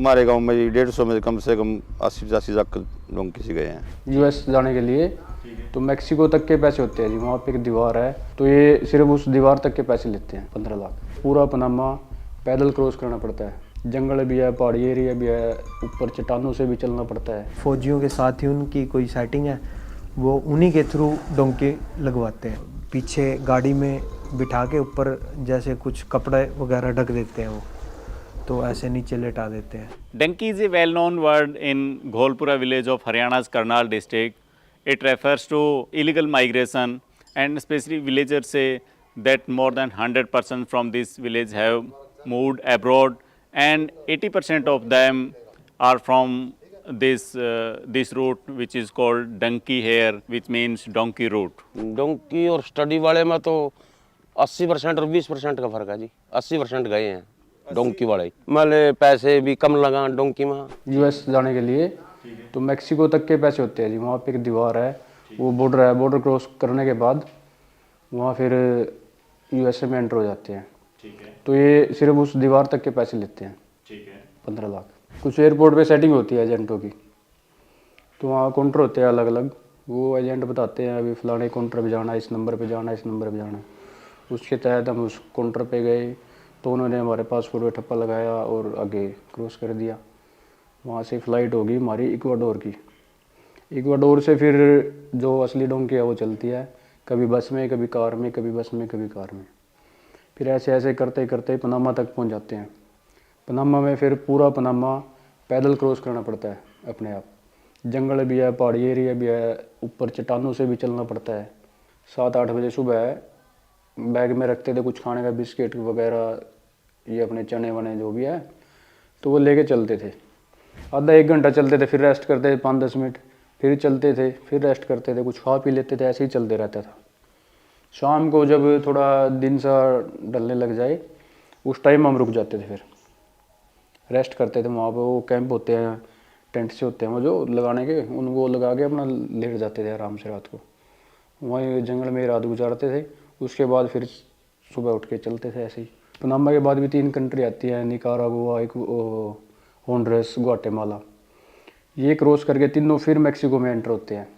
हमारे गांव में 150 में कम से कम 80-85 लाख डोंकी से गए हैं यूएस जाने के लिए। तो मैक्सिको तक के पैसे होते हैं जी, वहाँ पे एक दीवार है, तो ये सिर्फ उस दीवार तक के पैसे लेते हैं 15 लाख। पूरा पनामा पैदल क्रॉस करना पड़ता है, जंगल भी है, पहाड़ी एरिया भी है, ऊपर चट्टानों से भी चलना पड़ता है। फौजियों के साथ ही उनकी कोई सेटिंग है, वो उन्हीं के थ्रू डोंकी लगवाते हैं। पीछे गाड़ी में बिठा के ऊपर जैसे कुछ कपड़े वगैरह ढक देते हैं वो, तो ऐसे नीचे लेटा देते हैं। Donkey is a well-known word in Gholpura village of Haryana's Karnal district. It refers to illegal migration, and especially villagers say that more than 100% from this village have moved abroad, and 80% of them are from this route which is called donkey here, which means donkey route. Donkey और study वाले में तो 80% और 20% का फर्क है जी। 80% गए हैं डोंकी वाले, मतलब पैसे भी कम लगा डोंकी में। यूएस जाने के लिए तो मैक्सिको तक के पैसे होते हैं जी, वहाँ पे एक दीवार है, वो बॉर्डर है, बॉर्डर क्रॉस करने के बाद वहाँ फिर यूएसए में एंटर हो जाते हैं। तो ये सिर्फ उस दीवार तक के पैसे लेते हैं 15 लाख। कुछ एयरपोर्ट पे सेटिंग होती है एजेंटों की, तो वहाँ काउंटर होते हैं अलग अलग, वो एजेंट बताते हैं अभी फलाने काउंटर पे जाना है, इस नंबर पे जाना है, इस नंबर पे जाना है। उसके तहत हम उस काउंटर पे गए, तो उन्होंने हमारे पासपोर्ट पे ठप्पा लगाया और आगे क्रॉस कर दिया। वहाँ से फ़्लाइट होगी हमारी इक्वाडोर की। इक्वाडोर से फिर जो असली डोंकी है वो चलती है, कभी बस में, कभी कार में, कभी बस में, कभी कार में। फिर ऐसे ऐसे करते करते पनामा तक पहुँच जाते हैं। पनामा में फिर पूरा पनामा पैदल क्रॉस करना पड़ता है अपने आप, जंगल भी है, पहाड़ी एरिया भी है, ऊपर चट्टानों से भी चलना पड़ता है। 7-8 बजे सुबह बैग में रखते थे कुछ खाने का, बिस्किट वगैरह, ये अपने चने वने जो भी है, तो वो लेके चलते थे। आधा 1 घंटा चलते थे, फिर रेस्ट करते थे 5-10 मिनट, फिर चलते थे, फिर रेस्ट करते थे, कुछ खा पी लेते थे, ऐसे ही चलते रहता था। शाम को जब थोड़ा दिन सा ढलने लग जाए उस टाइम हम रुक जाते थे, फिर रेस्ट करते थे। वहाँ पे वो कैंप होते हैं, टेंट से होते हैं वो जो लगाने के, उनको लगा के अपना लेट जाते थे आराम से रात को, वहीं जंगल में रात गुजारते थे। उसके बाद फिर सुबह उठ के चलते थे ऐसे ही। पनामा के बाद भी 3 कंट्री आती है, निकारागुआ, एक होंडुरस, ग्वाटेमाला। ये क्रॉस करके तीनों फिर मैक्सिको में एंटर होते हैं।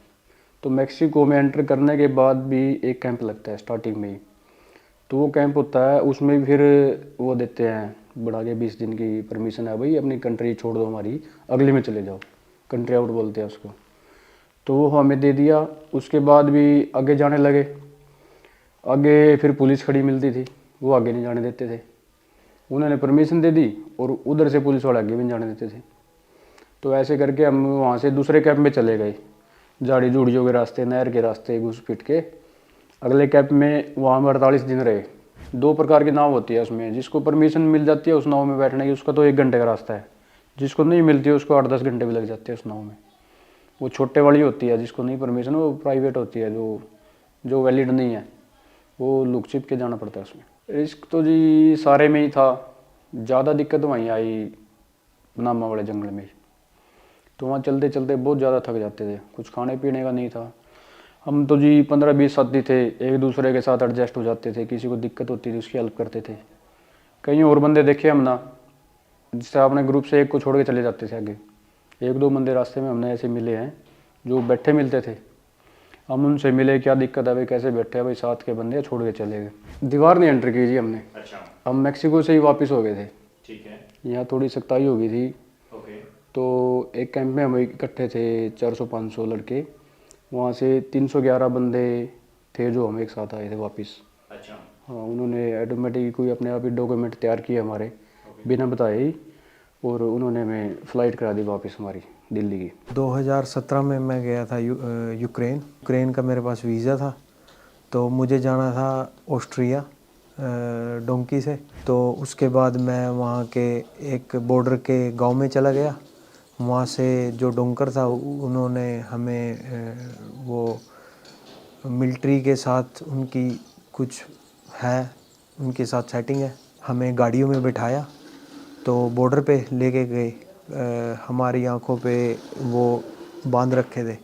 तो मैक्सिको में एंटर करने के बाद भी एक कैंप लगता है स्टार्टिंग में ही, तो वो कैंप होता है, उसमें भी फिर वो देते हैं बढ़ा के 20 दिन की परमिशन है, भाई अपनी कंट्री छोड़ दो हमारी, अगले में चले जाओ, कंट्री आउट बोलते हैं उसको। तो वो हमें दे दिया। उसके बाद भी आगे जाने लगे, आगे फिर पुलिस खड़ी मिलती थी, वो आगे नहीं जाने देते थे। उन्होंने परमिशन दे दी और उधर से पुलिस वाले आगे भी नहीं जाने देते थे। तो ऐसे करके हम वहाँ से दूसरे कैंप में चले गए, झाड़ी झूड़ियों के रास्ते, नहर के रास्ते घुस फिट के। अगले कैंप में वहाँ हम 48 दिन रहे। 2 प्रकार की नाव होती है उसमें, जिसको परमिशन मिल जाती है उस नाव में बैठने की, उसका तो 1 घंटे का रास्ता है। जिसको नहीं मिलती है उसको 8-10 घंटे भी लग जाते हैं उस नाव में। वो छोटे वाली होती है, जिसको नहीं परमिशन, वो प्राइवेट होती है, जो वैलिड नहीं है, वो लुक छिप के जाना पड़ता है उसमें। रिस्क तो जी सारे में ही था, ज़्यादा दिक्कत वहीं आई पनामा वाले जंगल में। तो वहाँ चलते चलते बहुत ज़्यादा थक जाते थे, कुछ खाने पीने का नहीं था। हम तो जी 15-20 साथी थे, एक दूसरे के साथ एडजस्ट हो जाते थे, किसी को दिक्कत होती थी उसकी हेल्प करते थे। कई और बंदे देखे हम ना, जिससे अपने ग्रुप से एक को छोड़ के चले जाते थे आगे। 1-2 बंदे रास्ते में हमने ऐसे मिले हैं जो बैठे मिलते थे, हम उनसे मिले, क्या दिक्कत है भाई, कैसे बैठे हैं भाई, साथ के बंदे छोड़ के चले गए। दीवार नहीं एंटर की जी हमने। अच्छा। हम मैक्सिको से ही वापस हो गए थे। ठीक है। यहाँ थोड़ी सख्ताई हो गई थी। ओके। तो एक कैंप में हम इकट्ठे थे 400-500 लड़के, वहाँ से 311 बंदे थे जो हम एक साथ आए थे वापस। अच्छा। हाँ, उन्होंने ऑटोमेटिक कोई अपने आप ही डॉक्यूमेंट तैयार किए हमारे बिना बताए ही, और उन्होंने हमें फ़्लाइट करा दी वापस हमारी दिल्ली की। 2017 में मैं गया था यूक्रेन का मेरे पास वीज़ा था, तो मुझे जाना था ऑस्ट्रिया डोंकी से। तो उसके बाद मैं वहाँ के एक बॉर्डर के गांव में चला गया। वहाँ से जो डोंकर था उन्होंने हमें वो मिलिट्री के साथ उनकी कुछ है, उनके साथ सेटिंग है, हमें गाड़ियों में बिठाया तो बॉर्डर पे लेके गए। हमारी आंखों पे वो बांध रखे थे,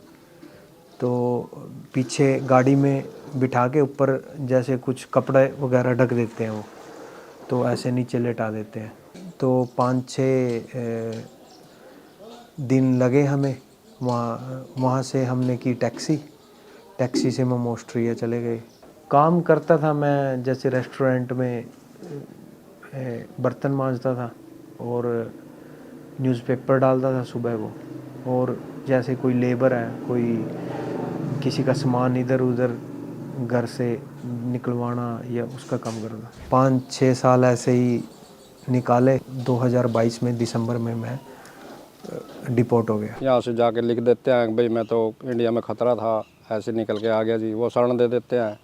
तो पीछे गाड़ी में बिठा के ऊपर जैसे कुछ कपड़े वगैरह ढक देते हैं वो, तो ऐसे नीचे लेटा देते हैं। तो 5-6 दिन लगे हमें। वहाँ से हमने की टैक्सी से हम ऑस्ट्रिया चले गए। काम करता था मैं, जैसे रेस्टोरेंट में बर्तन मांजता था और न्यूज़पेपर डालता था सुबह को। और जैसे कोई लेबर है, कोई किसी का सामान इधर उधर घर से निकलवाना या उसका काम करना। 5-6 साल ऐसे ही निकाले। 2022 में दिसंबर में मैं डिपोर्ट हो गया। यहाँ से जाके लिख देते हैं भाई मैं तो इंडिया में खतरा था, ऐसे निकल के आ गया जी। वो शरण दे देते हैं।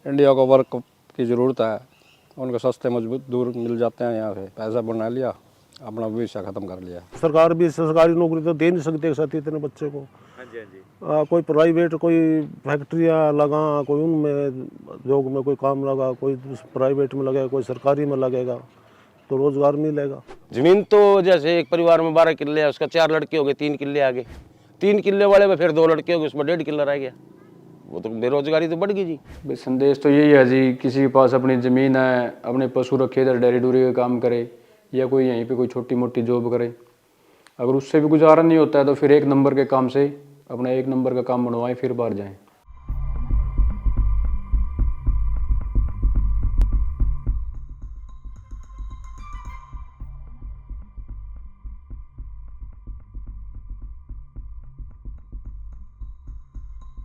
इंडिया को वर्क की ज़रूरत है, उनको सस्ते मजदूर मिल जाते हैं। यहाँ पे पैसा बना लिया, अपना भविष्य ख़त्म कर लिया। सरकार भी सरकारी नौकरी तो दे नहीं सकती एक साथ इतने बच्चे को। कोई प्राइवेट, कोई फैक्ट्रियाँ लगा, कोई उनमें जोग में कोई काम लगा, कोई प्राइवेट में लगेगा, कोई सरकारी में लगेगा तो रोजगार मिलेगा। जमीन तो जैसे एक परिवार में 12 किले है, उसका 4 लड़के हो गए, 3 किले आ गए। 3 किले वाले में फिर 2 लड़के हो गए, उसमें 1.5 किला रह गया। वो तो बेरोजगारी तो बढ़ गई जी। भाई संदेश तो यही है जी, किसी के पास अपनी ज़मीन है, अपने पशु रखे इधर डेयरी डूरी का काम करे या कोई यहीं पे कोई छोटी मोटी जॉब करे। अगर उससे भी गुजारा नहीं होता है तो फिर 1 नंबर के काम से अपना 1 नंबर का काम बनवाएं, फिर बाहर जाएं।